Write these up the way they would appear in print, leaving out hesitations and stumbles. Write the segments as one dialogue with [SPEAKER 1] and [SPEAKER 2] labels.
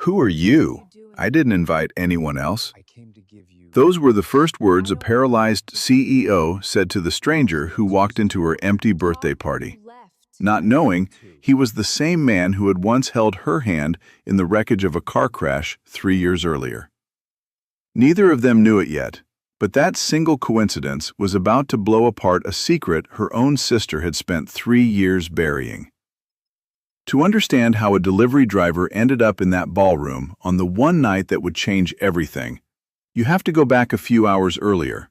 [SPEAKER 1] "Who are you? I didn't invite anyone else."
[SPEAKER 2] I came to give you.
[SPEAKER 1] Those were the first words a paralyzed CEO said to the stranger who walked into her empty birthday party, not knowing he was the same man who had once held her hand in the wreckage of a car crash 3 years earlier. Neither of them knew it yet, but that single coincidence was about to blow apart a secret her own sister had spent 3 years burying. To understand how a delivery driver ended up in that ballroom on the one night that would change everything, you have to go back a few hours earlier,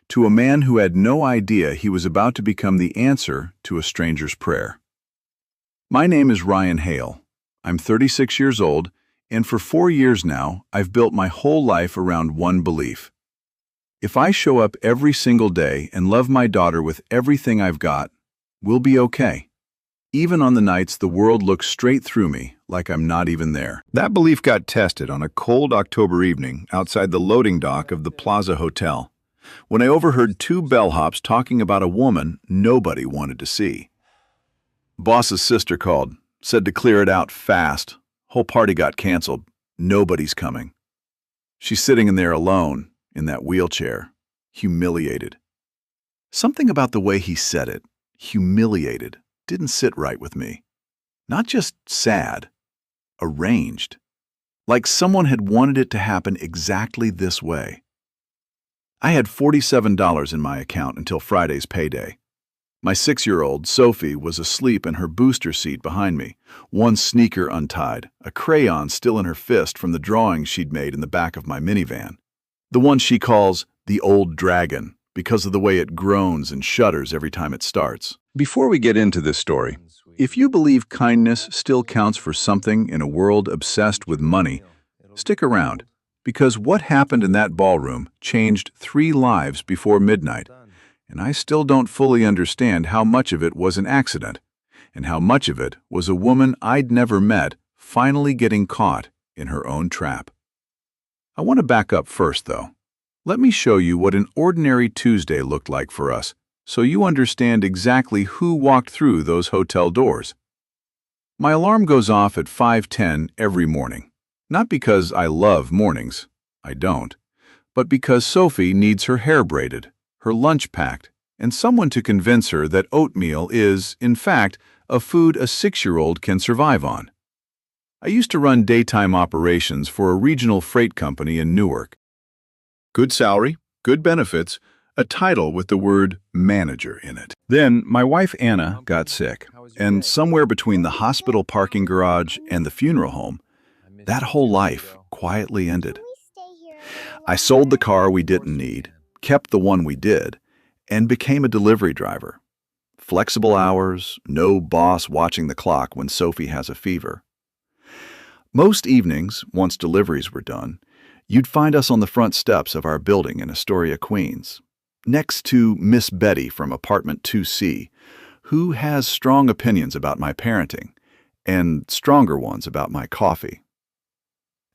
[SPEAKER 1] to a man who had no idea he was about to become the answer to a stranger's prayer. My name is Ryan Hale. I'm 36 years old, and for 4 years now, I've built my whole life around one belief. If I show up every single day and love my daughter with everything I've got, we'll be okay. Even on the nights the world looks straight through me like I'm not even there. That belief got tested on a cold October evening outside the loading dock of the Plaza Hotel, when I overheard two bellhops talking about a woman nobody wanted to see. Boss's sister called, said to clear it out fast. Whole party got canceled. Nobody's coming. She's sitting in there alone, in that wheelchair, humiliated. Something about the way he said it, humiliated, didn't sit right with me. Not just sad, arranged. Like someone had wanted it to happen exactly this way. I had $47 in my account until Friday's payday. My 6-year-old, Sophie, was asleep in her booster seat behind me, one sneaker untied, a crayon still in her fist from the drawings she'd made in the back of my minivan. The one she calls the old dragon, because of the way it groans and shudders every time it starts. Before we get into this story, if you believe kindness still counts for something in a world obsessed with money, stick around, because what happened in that ballroom changed 3 lives before midnight, and I still don't fully understand how much of it was an accident, and how much of it was a woman I'd never met finally getting caught in her own trap. I want to back up first, though. Let me show you what an ordinary Tuesday looked like for us, so you understand exactly who walked through those hotel doors. My alarm goes off at 5:10 every morning, not because I love mornings, I don't, but because Sophie needs her hair braided, her lunch packed, and someone to convince her that oatmeal is, in fact, a food a 6-year-old can survive on. I used to run daytime operations for a regional freight company in Newark. Good salary, good benefits, a title with the word manager in it. Then my wife Anna got sick, and somewhere between the hospital parking garage and the funeral home, that whole life quietly ended. I sold the car we didn't need, kept the one we did, and became a delivery driver. Flexible hours, no boss watching the clock when Sophie has a fever. Most evenings, once deliveries were done, you'd find us on the front steps of our building in Astoria, Queens, next to Miss Betty from apartment 2C, who has strong opinions about my parenting and stronger ones about my coffee.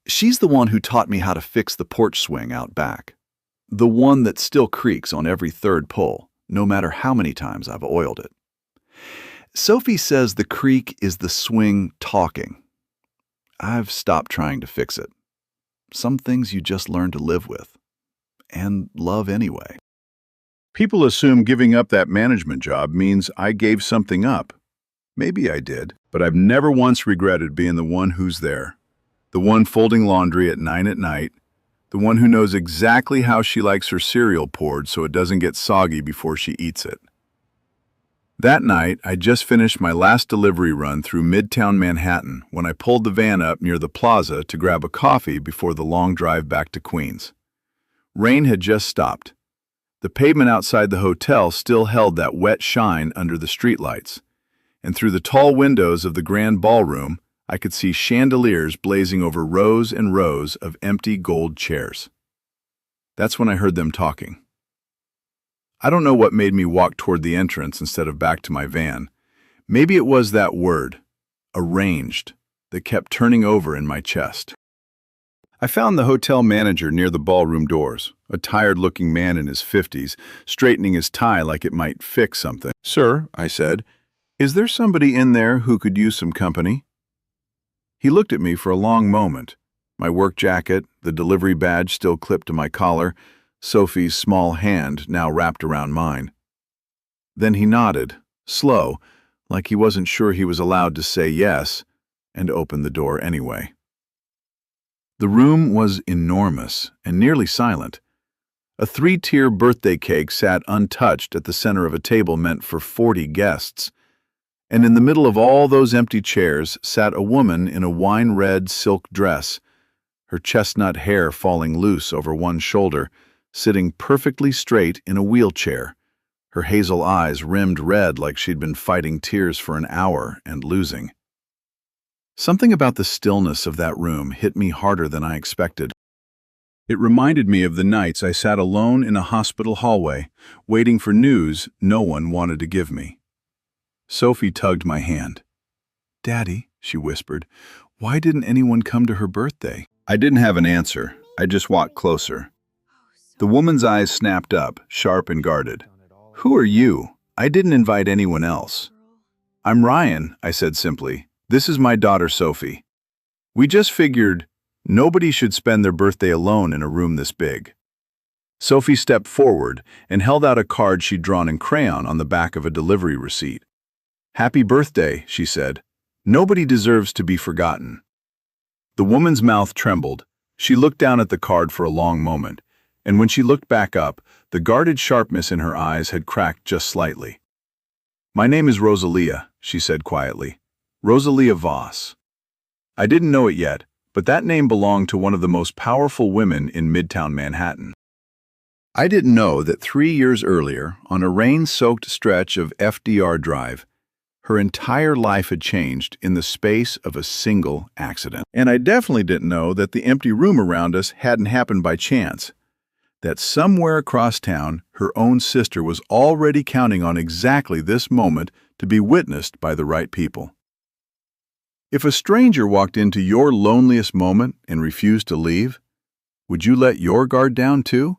[SPEAKER 1] She's the one who taught me how to fix the porch swing out back, the one that still creaks on every third pull, no matter how many times I've oiled it. Sophie says the creak is the swing talking. I've stopped trying to fix it. Some things you just learn to live with, and love anyway. People assume giving up that management job means I gave something up. Maybe I did, but I've never once regretted being the one who's there. The one folding laundry at 9 at night, the one who knows exactly how she likes her cereal poured so it doesn't get soggy before she eats it. That night, I just finished my last delivery run through Midtown Manhattan when I pulled the van up near the plaza to grab a coffee before the long drive back to Queens. Rain had just stopped. The pavement outside the hotel still held that wet shine under the streetlights, and through the tall windows of the grand ballroom, I could see chandeliers blazing over rows and rows of empty gold chairs. That's when I heard them talking. I don't know what made me walk toward the entrance instead of back to my van. Maybe it was that word, arranged, that kept turning over in my chest. I found the hotel manager near the ballroom doors, a tired-looking man in his 50s, straightening his tie like it might fix something. "Sir," I said, "is there somebody in there who could use some company?" He looked at me for a long moment, my work jacket, the delivery badge still clipped to my collar, Sophie's small hand now wrapped around mine. Then he nodded, slow, like he wasn't sure he was allowed to say yes, and opened the door anyway. The room was enormous and nearly silent. A 3-tier birthday cake sat untouched at the center of a table meant for 40 guests, and in the middle of all those empty chairs sat a woman in a wine-red silk dress, her chestnut hair falling loose over one shoulder, sitting perfectly straight in a wheelchair, her hazel eyes rimmed red like she'd been fighting tears for an hour and losing. Something about the stillness of that room hit me harder than I expected. It reminded me of the nights I sat alone in a hospital hallway, waiting for news no one wanted to give me. Sophie tugged my hand. "Daddy," she whispered, "why didn't anyone come to her birthday?" I didn't have an answer. I just walked closer. The woman's eyes snapped up, sharp and guarded. "Who are you? I didn't invite anyone else." "I'm Ryan," I said simply. "This is my daughter, Sophie. We just figured nobody should spend their birthday alone in a room this big." Sophie stepped forward and held out a card she'd drawn in crayon on the back of a delivery receipt. "Happy birthday," she said. "Nobody deserves to be forgotten." The woman's mouth trembled. She looked down at the card for a long moment, and when she looked back up, the guarded sharpness in her eyes had cracked just slightly. "My name is Rosalia," she said quietly. "Rosalia Voss. I didn't know it yet, but that name belonged to one of the most powerful women in Midtown Manhattan. I didn't know that 3 years earlier, on a rain-soaked stretch of FDR Drive, her entire life had changed in the space of a single accident. And I definitely didn't know that the empty room around us hadn't happened by chance. That somewhere across town, her own sister was already counting on exactly this moment to be witnessed by the right people. If a stranger walked into your loneliest moment and refused to leave, would you let your guard down too?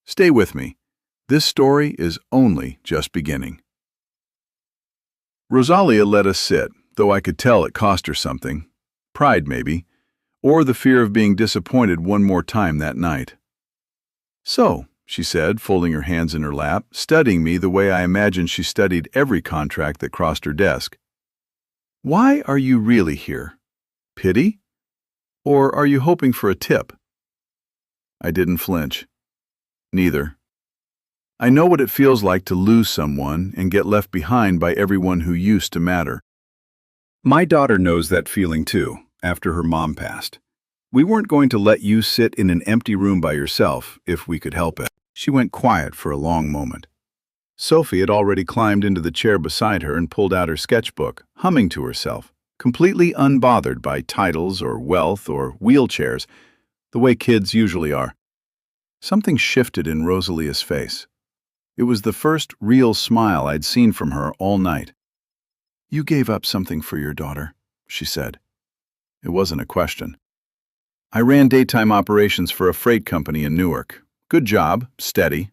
[SPEAKER 1] Stay with me. This story is only just beginning. Rosalia let us sit, though I could tell it cost her something. Pride, maybe, or the fear of being disappointed one more time that night. "So," she said, folding her hands in her lap, studying me the way I imagined she studied every contract that crossed her desk. "Why are you really here? Pity? Or are you hoping for a tip?" I didn't flinch. Neither. I know what it feels like to lose someone and get left behind by everyone who used to matter. My daughter knows that feeling too, after her mom passed. We weren't going to let you sit in an empty room by yourself if we could help it. She went quiet for a long moment. Sophie had already climbed into the chair beside her and pulled out her sketchbook, humming to herself, completely unbothered by titles or wealth or wheelchairs, the way kids usually are. Something shifted in Rosalia's face. It was the first real smile I'd seen from her all night. "You gave up something for your daughter," she said. It wasn't a question. "I ran daytime operations for a freight company in Newark. Good job, steady.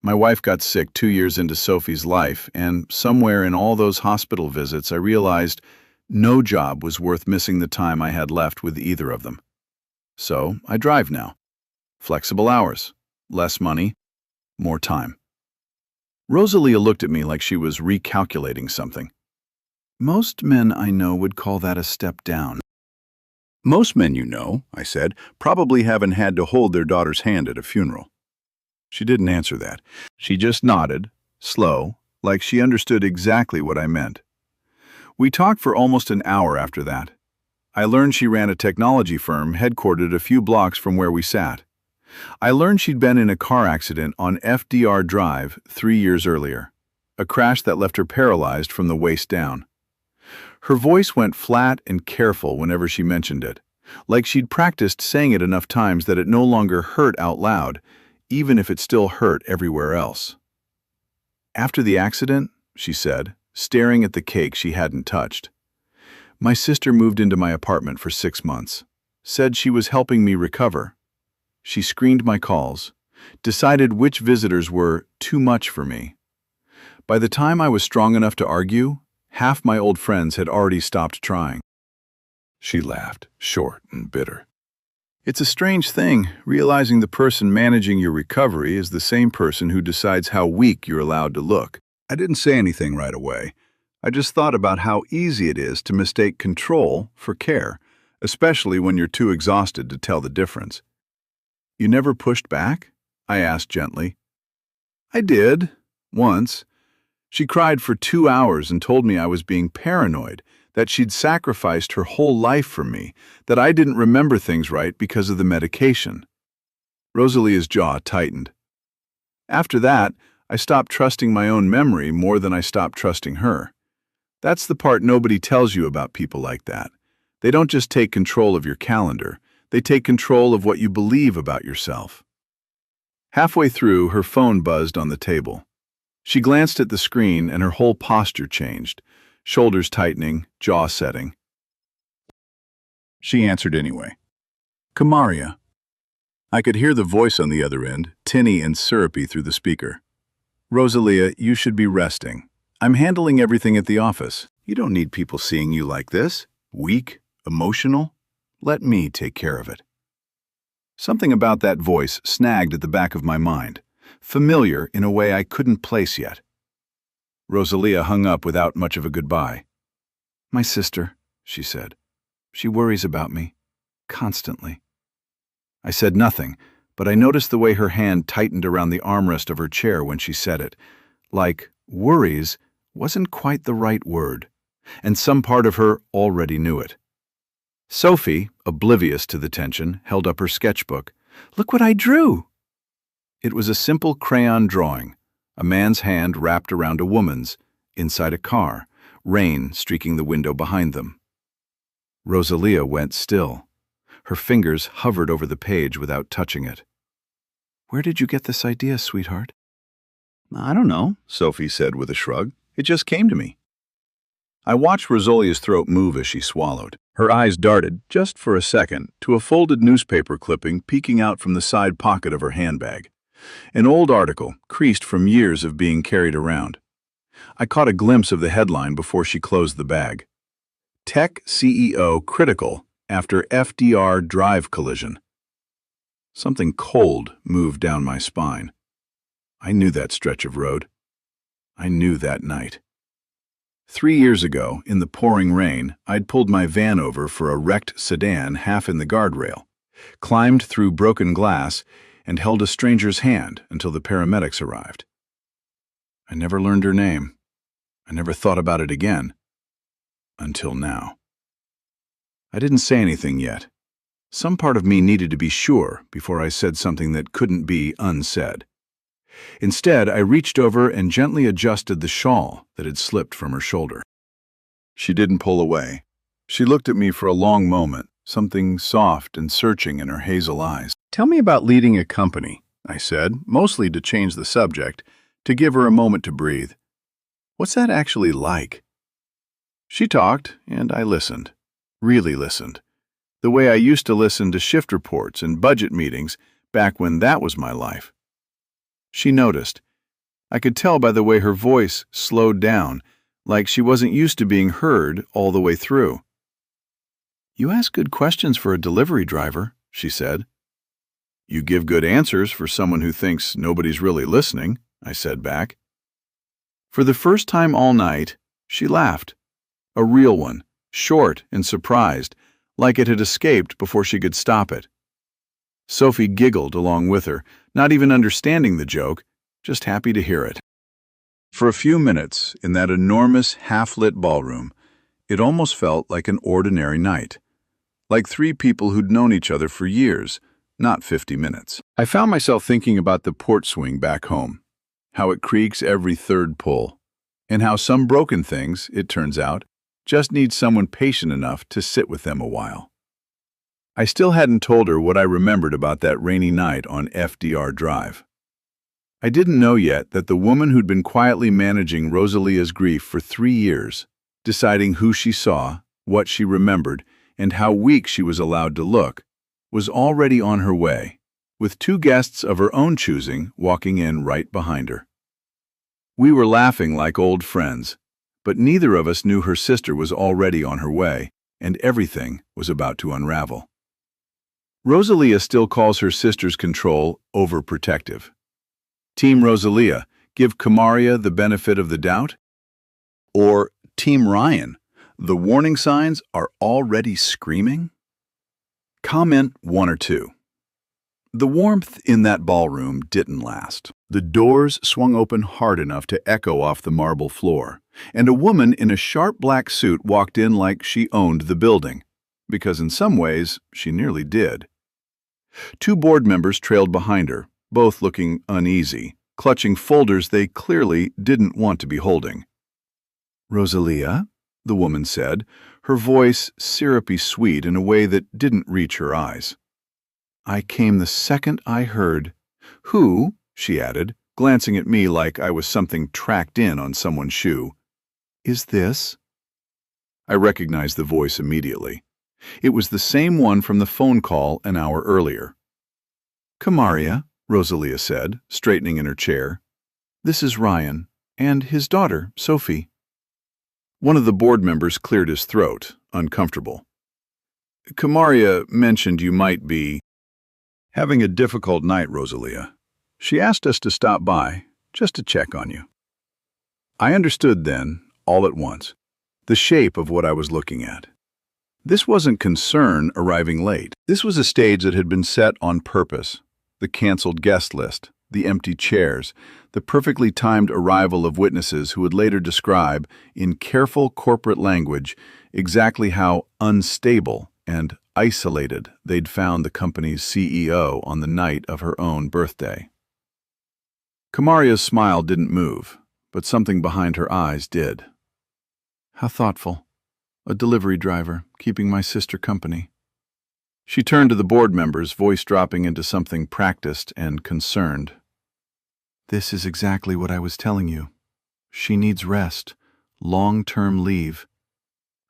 [SPEAKER 1] My wife got sick 2 years into Sophie's life, and somewhere in all those hospital visits I realized no job was worth missing the time I had left with either of them. So I drive now. Flexible hours, less money, more time." Rosalia looked at me like she was recalculating something. "Most men I know would call that a step down." "Most men you know," I said, "probably haven't had to hold their daughter's hand at a funeral." She didn't answer that. She just nodded, slow, like she understood exactly what I meant. We talked for almost an hour after that. I learned she ran a technology firm headquartered a few blocks from where we sat. I learned she'd been in a car accident on FDR Drive 3 years earlier, a crash that left her paralyzed from the waist down. Her voice went flat and careful whenever she mentioned it, like she'd practiced saying it enough times that it no longer hurt out loud, even if it still hurt everywhere else. "After the accident," she said, staring at the cake she hadn't touched, "my sister moved into my apartment for 6 months, said she was helping me recover. She screened my calls, decided which visitors were too much for me. By the time I was strong enough to argue, half my old friends had already stopped trying. She laughed, short and bitter. It's a strange thing, realizing the person managing your recovery is the same person who decides how weak you're allowed to look. I didn't say anything right away. I just thought about how easy it is to mistake control for care, especially when you're too exhausted to tell the difference. You never pushed back? I asked gently. I did, once. She cried for 2 hours and told me I was being paranoid, that she'd sacrificed her whole life for me, that I didn't remember things right because of the medication. Rosalia's jaw tightened. After that, I stopped trusting my own memory more than I stopped trusting her. That's the part nobody tells you about people like that. They don't just take control of your calendar, they take control of what you believe about yourself. Halfway through, her phone buzzed on the table. She glanced at the screen and her whole posture changed. Shoulders tightening, jaw setting. She answered anyway. Kamaria. I could hear the voice on the other end, tinny and syrupy through the speaker. Rosalia, you should be resting. I'm handling everything at the office. You don't need people seeing you like this. Weak, emotional. Let me take care of it. Something about that voice snagged at the back of my mind, familiar in a way I couldn't place yet. Rosalia hung up without much of a goodbye. My sister, she said. She worries about me. Constantly. I said nothing, but I noticed the way her hand tightened around the armrest of her chair when she said it. Like, worries wasn't quite the right word, and some part of her already knew it. Sophie, oblivious to the tension, held up her sketchbook. Look what I drew! It was a simple crayon drawing. A man's hand wrapped around a woman's, inside a car, rain streaking the window behind them. Rosalia went still. Her fingers hovered over the page without touching it. Where did you get this idea, sweetheart? I don't know, Sophie said with a shrug. It just came to me. I watched Rosalia's throat move as she swallowed. Her eyes darted, just for a second, to a folded newspaper clipping peeking out from the side pocket of her handbag. An old article, creased from years of being carried around. I caught a glimpse of the headline before she closed the bag. Tech CEO critical after FDR drive collision. Something cold moved down my spine. I knew that stretch of road. I knew that night. 3 years ago, in the pouring rain, I'd pulled my van over for a wrecked sedan half in the guardrail, climbed through broken glass, and held a stranger's hand until the paramedics arrived. I never learned her name. I never thought about it again. Until now. I didn't say anything yet. Some part of me needed to be sure before I said something that couldn't be unsaid. Instead, I reached over and gently adjusted the shawl that had slipped from her shoulder. She didn't pull away. She looked at me for a long moment, something soft and searching in her hazel eyes. Tell me about leading a company, I said, mostly to change the subject, to give her a moment to breathe. What's that actually like? She talked, and I listened. Really listened. The way I used to listen to shift reports and budget meetings back when that was my life. She noticed. I could tell by the way her voice slowed down, like she wasn't used to being heard all the way through. You ask good questions for a delivery driver, she said. You give good answers for someone who thinks nobody's really listening, I said back. For the first time all night, she laughed. A real one, short and surprised, like it had escaped before she could stop it. Sophie giggled along with her, not even understanding the joke, just happy to hear it. For a few minutes, in that enormous half-lit ballroom, it almost felt like an ordinary night. Like 3 people who'd known each other for years, not 50 minutes. I found myself thinking about the port swing back home, how it creaks every third pull, and how some broken things, it turns out, just need someone patient enough to sit with them a while. I still hadn't told her what I remembered about that rainy night on FDR Drive. I didn't know yet that the woman who'd been quietly managing Rosalia's grief for 3 years, deciding who she saw, what she remembered, and how weak she was allowed to look, was already on her way, with 2 guests of her own choosing walking in right behind her. We were laughing like old friends, but neither of us knew her sister was already on her way, and everything was about to unravel. Rosalia still calls her sister's control overprotective. Team Rosalia, give Kamaria the benefit of the doubt? Or Team Ryan, the warning signs are already screaming? Comment 1 or 2. The warmth in that ballroom didn't last. The doors swung open hard enough to echo off the marble floor, and a woman in a sharp black suit walked in like she owned the building, because in some ways she nearly did. 2 board members trailed behind her, both looking uneasy, clutching folders they clearly didn't want to be holding. "Rosalia?" the woman said, her voice syrupy sweet in a way that didn't reach her eyes. "I came the second I heard." "Who?" she added, glancing at me like I was something tracked in on someone's shoe. "Is this?" I recognized the voice immediately. It was the same one from the phone call an hour earlier. "Kamaria," Rosalia said, straightening in her chair. "This is Ryan, and his daughter, Sophie." One of the board members cleared his throat, uncomfortable. "Kamaria mentioned you might be having a difficult night, Rosalia. She asked us to stop by, just to check on you." I understood then, all at once, the shape of what I was looking at. This wasn't concern arriving late. This was a stage that had been set on purpose. The canceled guest list, the empty chairs, the perfectly timed arrival of witnesses who would later describe, in careful corporate language, exactly how unstable and isolated they'd found the company's CEO on the night of her own birthday. Kamaria's smile didn't move, but something behind her eyes did. "How thoughtful. A delivery driver, keeping my sister company." She turned to the board members, voice dropping into something practiced and concerned. "This is exactly what I was telling you. She needs rest, long-term leave.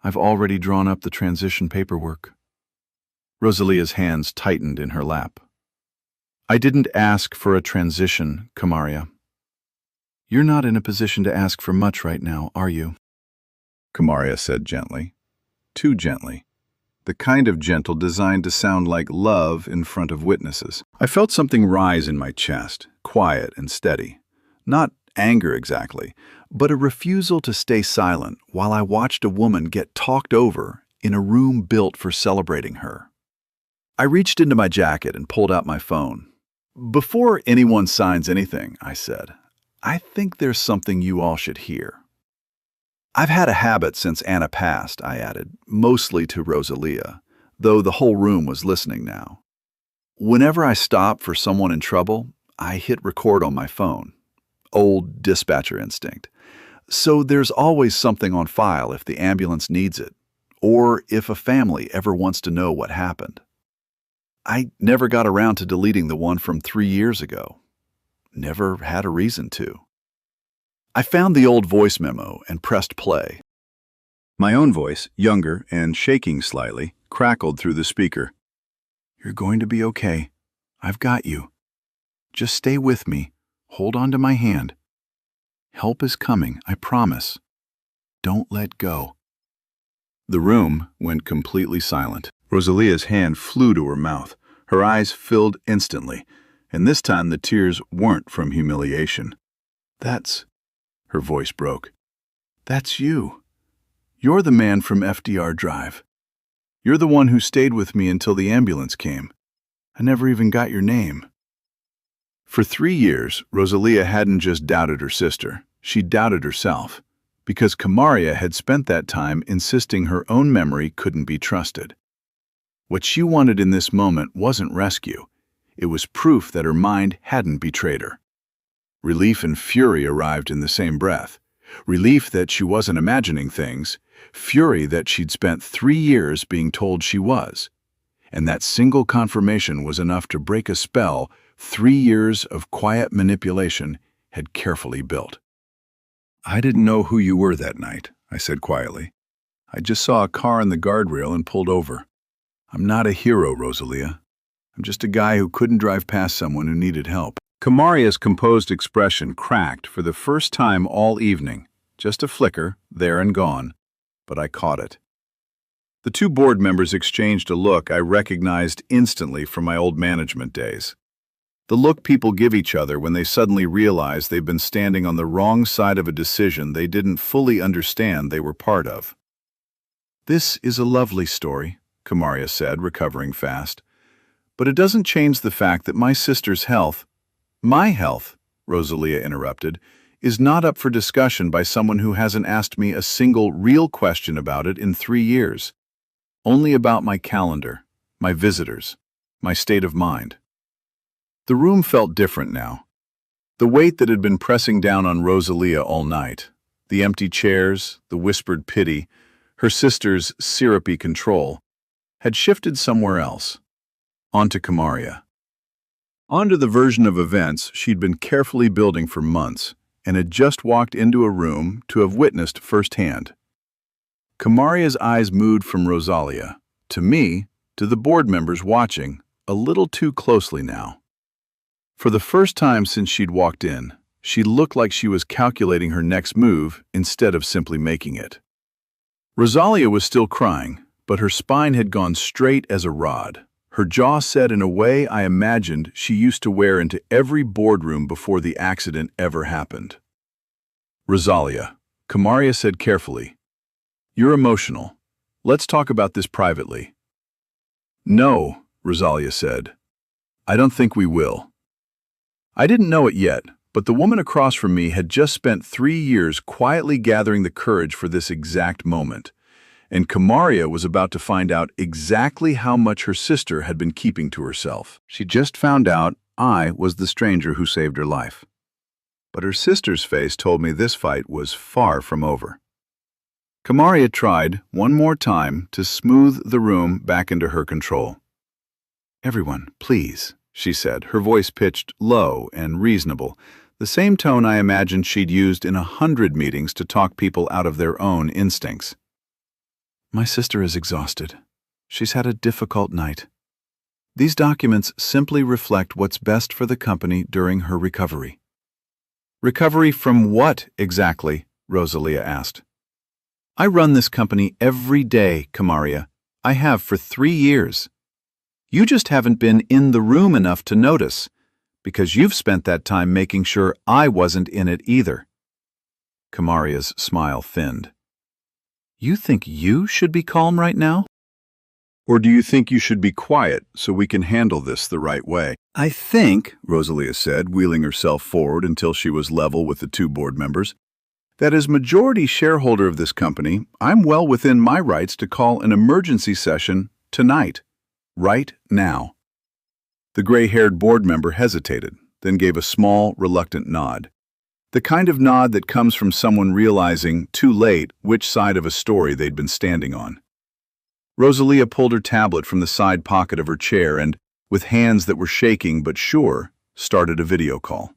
[SPEAKER 1] I've already drawn up the transition paperwork." Rosalia's hands tightened in her lap. "I didn't ask for a transition, Kamaria." "You're not in a position to ask for much right now, are you?" Kamaria said gently. Too gently. The kind of gentle designed to sound like love in front of witnesses. I felt something rise in my chest, quiet and steady. Not anger exactly, but a refusal to stay silent while I watched a woman get talked over in a room built for celebrating her. I reached into my jacket and pulled out my phone. "Before anyone signs anything," I said, "I think there's something you all should hear." "I've had a habit since Anna passed," I added, mostly to Rosalia, though the whole room was listening now. "Whenever I stop for someone in trouble, I hit record on my phone. Old dispatcher instinct. So there's always something on file if the ambulance needs it, or if a family ever wants to know what happened. I never got around to deleting the one from 3 years ago. Never had a reason to." I found the old voice memo and pressed play. My own voice, younger and shaking slightly, crackled through the speaker. "You're going to be okay. I've got you. Just stay with me. Hold on to my hand. Help is coming, I promise. Don't let go." The room went completely silent. Rosalia's hand flew to her mouth. Her eyes filled instantly, and this time the tears weren't from humiliation. "That's..." Her voice broke. "That's you. You're the man from FDR Drive. You're the one who stayed with me until the ambulance came. I never even got your name." For 3 years, Rosalia hadn't just doubted her sister. She doubted herself, because Kamaria had spent that time insisting her own memory couldn't be trusted. What she wanted in this moment wasn't rescue. It was proof that her mind hadn't betrayed her. Relief and fury arrived in the same breath. Relief that she wasn't imagining things, fury that she'd spent 3 years being told she was. And that single confirmation was enough to break a spell 3 years of quiet manipulation had carefully built. "I didn't know who you were that night," I said quietly. "I just saw a car on the guardrail and pulled over. I'm not a hero, Rosalia. I'm just a guy who couldn't drive past someone who needed help." Kamaria's composed expression cracked for the first time all evening. Just a flicker, there and gone. But I caught it. The two board members exchanged a look I recognized instantly from my old management days. The look people give each other when they suddenly realize they've been standing on the wrong side of a decision they didn't fully understand they were part of. "This is a lovely story," Kamaria said, recovering fast. "But it doesn't change the fact that my sister's health—" "My health," Rosalia interrupted, "is not up for discussion by someone who hasn't asked me a single real question about it in 3 years. Only about my calendar, my visitors, my state of mind." The room felt different now. The weight that had been pressing down on Rosalia all night, the empty chairs, the whispered pity, her sister's syrupy control, had shifted somewhere else, onto Kamaria. Onto the version of events she'd been carefully building for months and had just walked into a room to have witnessed firsthand. Kamaria's eyes moved from Rosalia, to me, to the board members watching, a little too closely now. For the first time since she'd walked in, she looked like she was calculating her next move instead of simply making it. Rosalia was still crying, but her spine had gone straight as a rod, her jaw set in a way I imagined she used to wear into every boardroom before the accident ever happened. "Rosalia," Kamaria said carefully, "you're emotional. Let's talk about this privately." "No," Rosalia said. "I don't think we will." I didn't know it yet, but the woman across from me had just spent 3 years quietly gathering the courage for this exact moment, and Kamaria was about to find out exactly how much her sister had been keeping to herself. She just found out I was the stranger who saved her life. But her sister's face told me this fight was far from over. Kamaria tried, one more time, to smooth the room back into her control. "Everyone, please," she said, her voice pitched low and reasonable, the same tone I imagined she'd used in 100 meetings to talk people out of their own instincts. "My sister is exhausted. She's had a difficult night. These documents simply reflect what's best for the company during her recovery." "Recovery from what, exactly?" Rosalia asked. "I run this company every day, Kamaria. I have for 3 years. You just haven't been in the room enough to notice, because you've spent that time making sure I wasn't in it either." Kamaria's smile thinned. "You think you should be calm right now? Or do you think you should be quiet so we can handle this the right way?" "I think," Rosalia said, wheeling herself forward until she was level with the two board members, "that as majority shareholder of this company, I'm well within my rights to call an emergency session tonight. Right now." The gray-haired board member hesitated, then gave a small, reluctant nod. The kind of nod that comes from someone realizing, too late, which side of a story they'd been standing on. Rosalia pulled her tablet from the side pocket of her chair and, with hands that were shaking but sure, started a video call.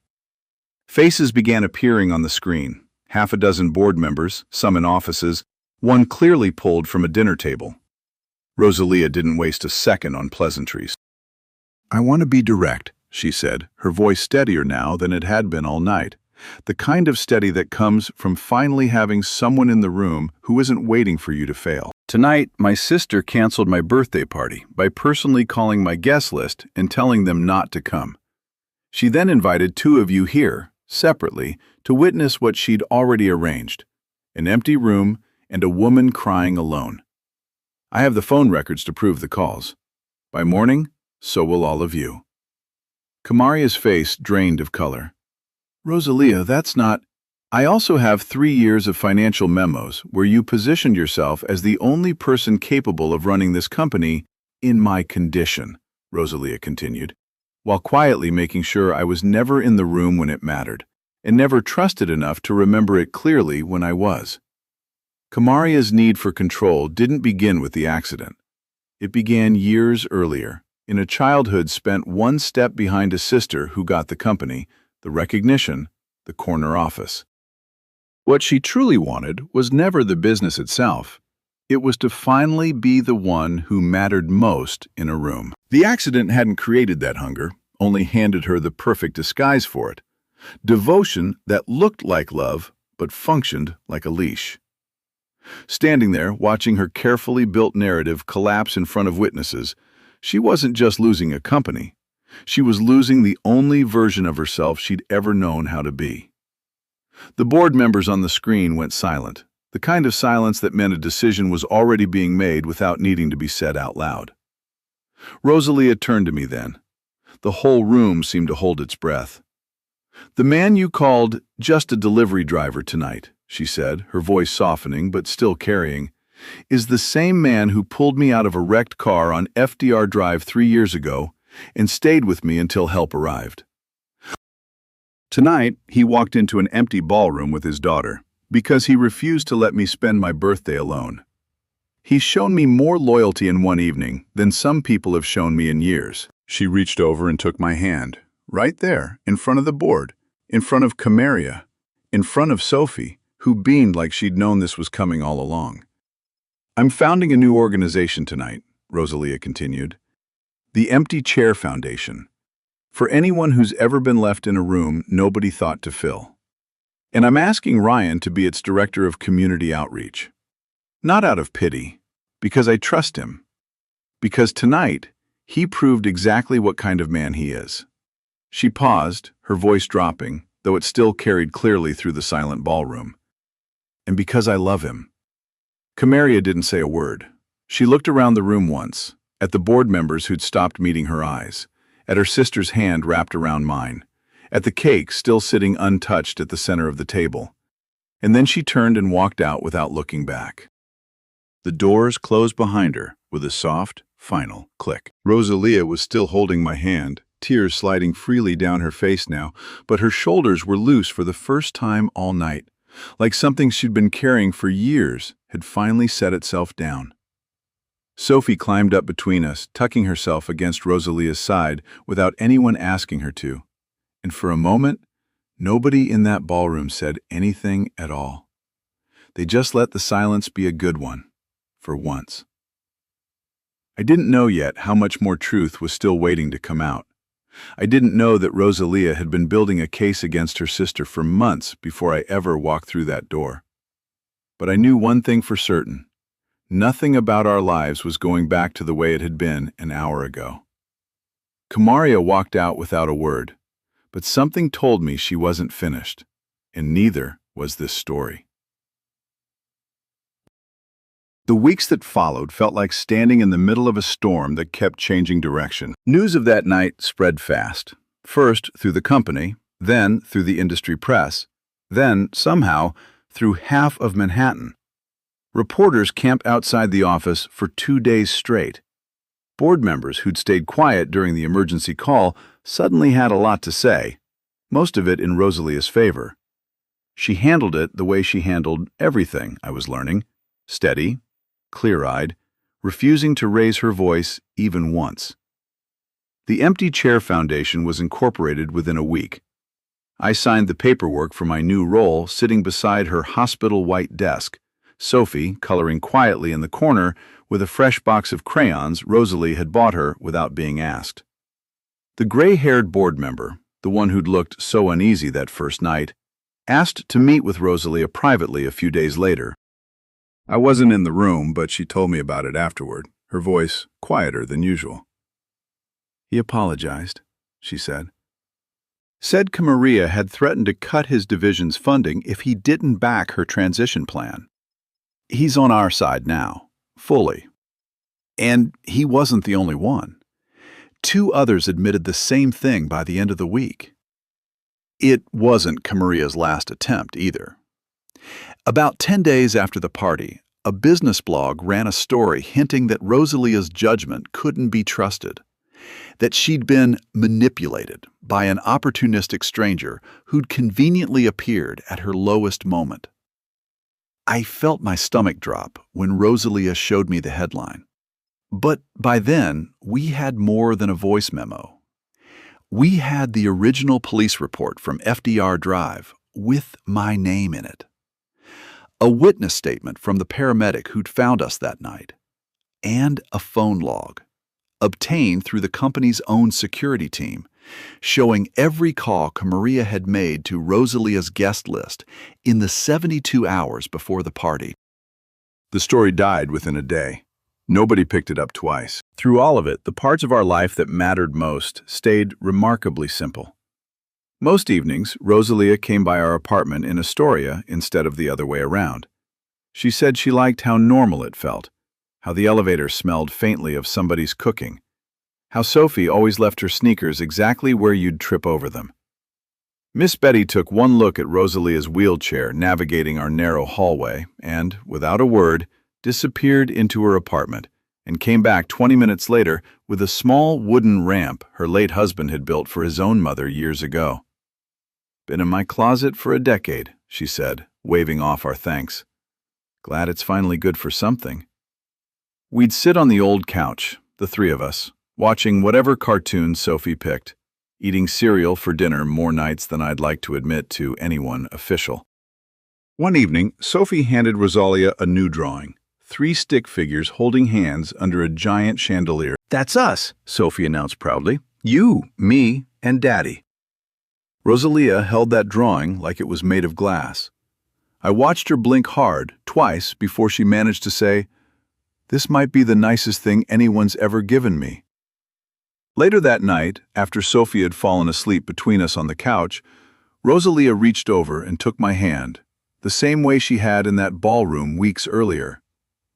[SPEAKER 1] Faces began appearing on the screen, 6 board members, some in offices, one clearly pulled from a dinner table. Rosalia didn't waste a second on pleasantries. "I want to be direct," she said, her voice steadier now than it had been all night. The kind of steady that comes from finally having someone in the room who isn't waiting for you to fail. "Tonight, my sister canceled my birthday party by personally calling my guest list and telling them not to come. She then invited 2 of you here, separately, to witness what she'd already arranged: an empty room and a woman crying alone. I have the phone records to prove the calls. By morning, so will all of you." Kamaria's face drained of color. "Rosalia, that's not—" "I also have 3 years of financial memos where you positioned yourself as the only person capable of running this company in my condition," Rosalia continued, while quietly making sure I was never in the room when it mattered, and never trusted enough to remember it clearly when I was. Kamaria's need for control didn't begin with the accident. It began years earlier, in a childhood spent one step behind a sister who got the company, the recognition, the corner office. What she truly wanted was never the business itself. It was to finally be the one who mattered most in a room. The accident hadn't created that hunger, only handed her the perfect disguise for it. Devotion that looked like love, but functioned like a leash. Standing there, watching her carefully built narrative collapse in front of witnesses, she wasn't just losing a company. She was losing the only version of herself she'd ever known how to be. The board members on the screen went silent, the kind of silence that meant a decision was already being made without needing to be said out loud. Rosalia turned to me then. The whole room seemed to hold its breath. "The man you called just a delivery driver tonight," she said, her voice softening but still carrying, "is the same man who pulled me out of a wrecked car on FDR Drive 3 years ago and stayed with me until help arrived. Tonight, he walked into an empty ballroom with his daughter because he refused to let me spend my birthday alone. He's shown me more loyalty in one evening than some people have shown me in years." She reached over and took my hand, right there, in front of the board, in front of Cameria, in front of Sophie, who beamed like she'd known this was coming all along. "I'm founding a new organization tonight," Rosalia continued. "The Empty Chair Foundation. For anyone who's ever been left in a room nobody thought to fill. And I'm asking Ryan to be its director of community outreach. Not out of pity, because I trust him. Because tonight, he proved exactly what kind of man he is." She paused, her voice dropping, though it still carried clearly through the silent ballroom. "And because I love him." Cameria didn't say a word. She looked around the room once, at the board members who'd stopped meeting her eyes, at her sister's hand wrapped around mine, at the cake still sitting untouched at the center of the table. And then she turned and walked out without looking back. The doors closed behind her with a soft, final click. Rosalia was still holding my hand, tears sliding freely down her face now, but her shoulders were loose for the first time all night, like something she'd been carrying for years had finally set itself down. Sophie climbed up between us, tucking herself against Rosalia's side without anyone asking her to, and for a moment, nobody in that ballroom said anything at all. They just let the silence be a good one, for once. I didn't know yet how much more truth was still waiting to come out. I didn't know that Rosalia had been building a case against her sister for months before I ever walked through that door. But I knew one thing for certain. Nothing about our lives was going back to the way it had been an hour ago. Cameria walked out without a word, but something told me she wasn't finished, and neither was this story. The weeks that followed felt like standing in the middle of a storm that kept changing direction. News of that night spread fast, first through the company, then through the industry press, then, somehow, through half of Manhattan. Reporters camped outside the office for 2 days straight. Board members who'd stayed quiet during the emergency call suddenly had a lot to say, most of it in Rosalia's favor. She handled it the way she handled everything, I was learning, steady, clear-eyed, refusing to raise her voice even once. The Empty Chair Foundation was incorporated within a week. I signed the paperwork for my new role sitting beside her hospital white desk, Sophie coloring quietly in the corner with a fresh box of crayons Rosalie had bought her without being asked. The gray-haired board member, the one who'd looked so uneasy that first night, asked to meet with Rosalia privately a few days later. I wasn't in the room, but she told me about it afterward, her voice quieter than usual. "He apologized," she said. Said Cameria had threatened to cut his division's funding if he didn't back her transition plan. He's on our side now, fully. And he wasn't the only one. 2 others admitted the same thing by the end of the week. It wasn't Cameria's last attempt either. About 10 days after the party, a business blog ran a story hinting that Rosalia's judgment couldn't be trusted, that she'd been manipulated by an opportunistic stranger who'd conveniently appeared at her lowest moment. I felt my stomach drop when Rosalia showed me the headline. But by then, we had more than a voice memo. We had the original police report from FDR Drive with my name in it. A witness statement from the paramedic who'd found us that night. And a phone log, obtained through the company's own security team, showing every call Cameria had made to Rosalia's guest list in the 72 hours before the party. The story died within a day. Nobody picked it up twice. Through all of it, the parts of our life that mattered most stayed remarkably simple. Most evenings, Rosalia came by our apartment in Astoria instead of the other way around. She said she liked how normal it felt, how the elevator smelled faintly of somebody's cooking, how Sophie always left her sneakers exactly where you'd trip over them. Miss Betty took one look at Rosalia's wheelchair navigating our narrow hallway and, without a word, disappeared into her apartment and came back 20 minutes later with a small wooden ramp her late husband had built for his own mother years ago. "Been in my closet for a decade," she said, waving off our thanks. "Glad it's finally good for something." We'd sit on the old couch, the three of us, watching whatever cartoon Sophie picked, eating cereal for dinner more nights than I'd like to admit to anyone official. One evening, Sophie handed Rosalia a new drawing. 3 stick figures holding hands under a giant chandelier. "That's us," Sophie announced proudly. "You, me, and Daddy." Rosalia held that drawing like it was made of glass. I watched her blink hard, twice, before she managed to say, "This might be the nicest thing anyone's ever given me." Later that night, after Sophie had fallen asleep between us on the couch, Rosalia reached over and took my hand, the same way she had in that ballroom weeks earlier.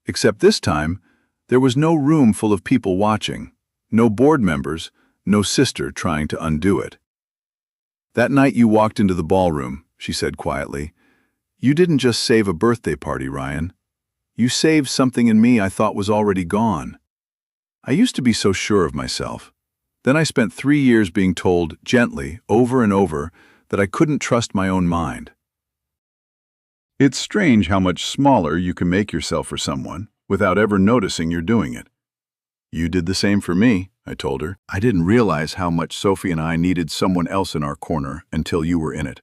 [SPEAKER 1] Except this time, there was no room full of people watching, no board members, no sister trying to undo it. "That night you walked into the ballroom," she said quietly, "you didn't just save a birthday party, Ryan. You saved something in me I thought was already gone. I used to be so sure of myself. Then I spent 3 years being told, gently, over and over, that I couldn't trust my own mind." It's strange how much smaller you can make yourself for someone without ever noticing you're doing it. "You did the same for me," I told her. "I didn't realize how much Sophie and I needed someone else in our corner until you were in it."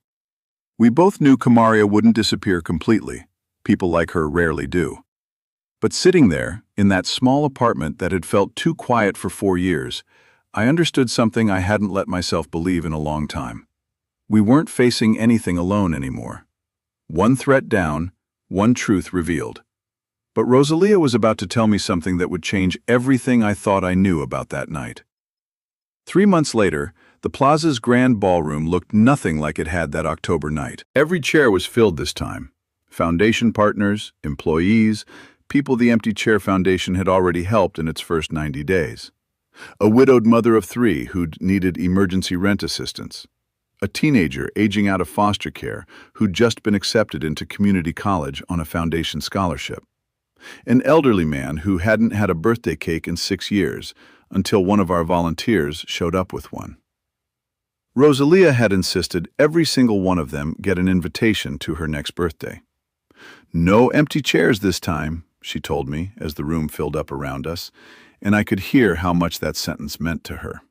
[SPEAKER 1] We both knew Kamaria wouldn't disappear completely. People like her rarely do. But sitting there, in that small apartment that had felt too quiet for 4 years, I understood something I hadn't let myself believe in a long time. We weren't facing anything alone anymore. One threat down, one truth revealed. But Rosalia was about to tell me something that would change everything I thought I knew about that night. 3 months later, the plaza's grand ballroom looked nothing like it had that October night. Every chair was filled this time. Foundation partners, employees, people the Empty Chair Foundation had already helped in its first 90 days. A widowed mother of 3 who'd needed emergency rent assistance. A teenager aging out of foster care who'd just been accepted into community college on a foundation scholarship. An elderly man who hadn't had a birthday cake in 6 years until one of our volunteers showed up with one. Rosalia had insisted every single one of them get an invitation to her next birthday. "No empty chairs this time," she told me as the room filled up around us, and I could hear how much that sentence meant to her.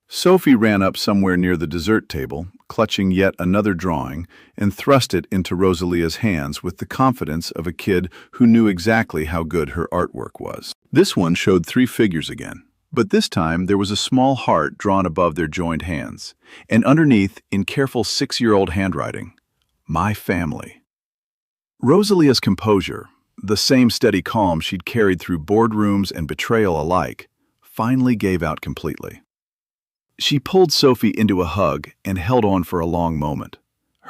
[SPEAKER 1] Sophie ran up somewhere near the dessert table, clutching yet another drawing, and thrust it into Rosalia's hands with the confidence of a kid who knew exactly how good her artwork was. This one showed 3 figures again, but this time there was a small heart drawn above their joined hands, and underneath, in careful 6-year-old handwriting, "My family." Rosalia's composure, the same steady calm she'd carried through boardrooms and betrayal alike, finally gave out completely. She pulled Sophie into a hug and held on for a long moment,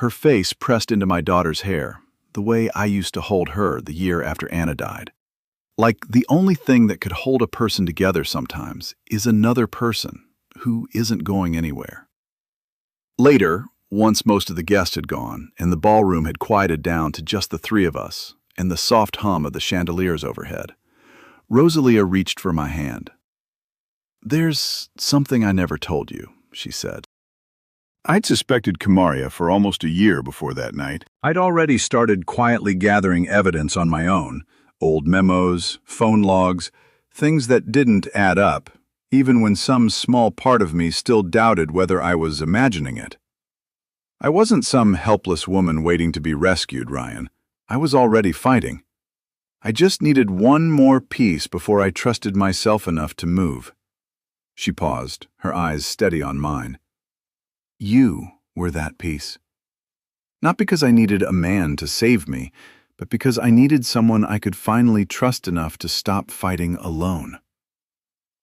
[SPEAKER 1] her face pressed into my daughter's hair, the way I used to hold her the year after Anna died. Like the only thing that could hold a person together sometimes is another person who isn't going anywhere. Later, once most of the guests had gone and the ballroom had quieted down to just the 3 of us and the soft hum of the chandeliers overhead, Rosalia reached for my hand. "There's something I never told you," she said. I'd suspected Kamaria for almost a year before that night. I'd already started quietly gathering evidence on my own, old memos, phone logs, things that didn't add up, even when some small part of me still doubted whether I was imagining it. I wasn't some helpless woman waiting to be rescued, Ryan. I was already fighting. I just needed one more piece before I trusted myself enough to move. She paused, her eyes steady on mine. "You were that piece. Not because I needed a man to save me, but because I needed someone I could finally trust enough to stop fighting alone.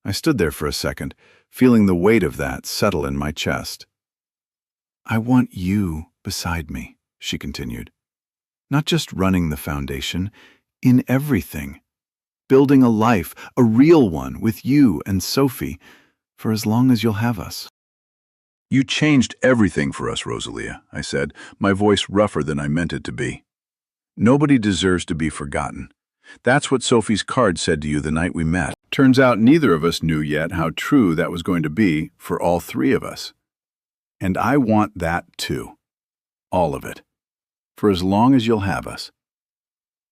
[SPEAKER 1] I stood there for a second, feeling the weight of that settle in my chest. I want you beside me, she continued. Not just running the foundation, in everything. Building a life, a real one, with you and Sophie, for as long as you'll have us. You changed everything for us, Rosalia, I said, my voice rougher than I meant it to be. Nobody deserves to be forgotten. That's what Sophie's card said to you the night we met. Turns out neither of us knew yet how true that was going to be for all three of us. And I want that too. All of it. For as long as you'll have us.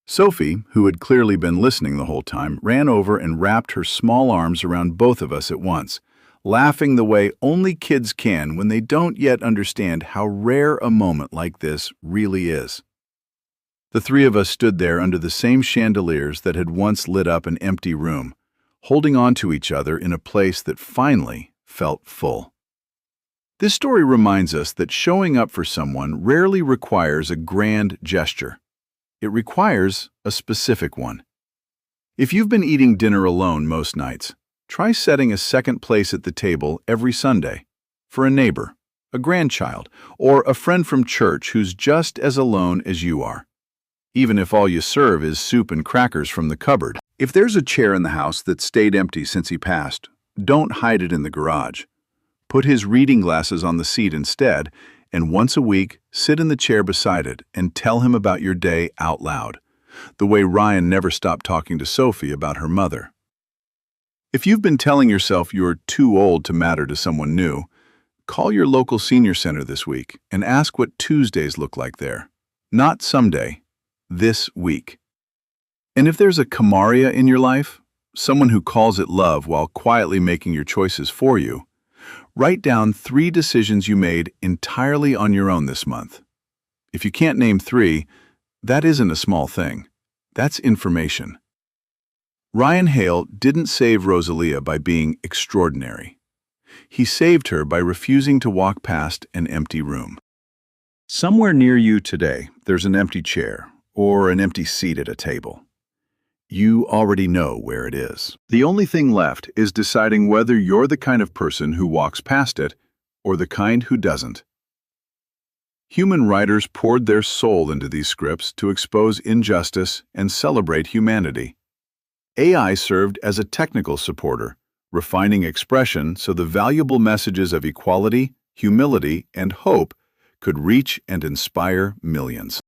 [SPEAKER 1] Sophie, who had clearly been listening the whole time, ran over and wrapped her small arms around both of us at once, laughing the way only kids can when they don't yet understand how rare a moment like this really is. The three of us stood there under the same chandeliers that had once lit up an empty room, holding on to each other in a place that finally felt full. This story reminds us that showing up for someone rarely requires a grand gesture. It requires a specific one. If you've been eating dinner alone most nights, try setting a second place at the table every Sunday for a neighbor, a grandchild, or a friend from church who's just as alone as you are. Even if all you serve is soup and crackers from the cupboard. If there's a chair in the house that stayed empty since he passed, don't hide it in the garage. Put his reading glasses on the seat instead, and once a week, sit in the chair beside it and tell him about your day out loud, the way Ryan never stopped talking to Sophie about her mother. If you've been telling yourself you're too old to matter to someone new, call your local senior center this week and ask what Tuesdays look like there. Not someday, this week. And if there's a Kamaria in your life, someone who calls it love while quietly making your choices for you, write down 3 decisions you made entirely on your own this month. If you can't name 3, that isn't a small thing. That's information. Ryan Hale didn't save Rosalia by being extraordinary. He saved her by refusing to walk past an empty room. Somewhere near you today, there's an empty chair or an empty seat at a table. You already know where it is. The only thing left is deciding whether you're the kind of person who walks past it or the kind who doesn't. Human writers poured their soul into these scripts to expose injustice and celebrate humanity. AI served as a technical supporter, refining expression so the valuable messages of equality, humility, and hope could reach and inspire millions.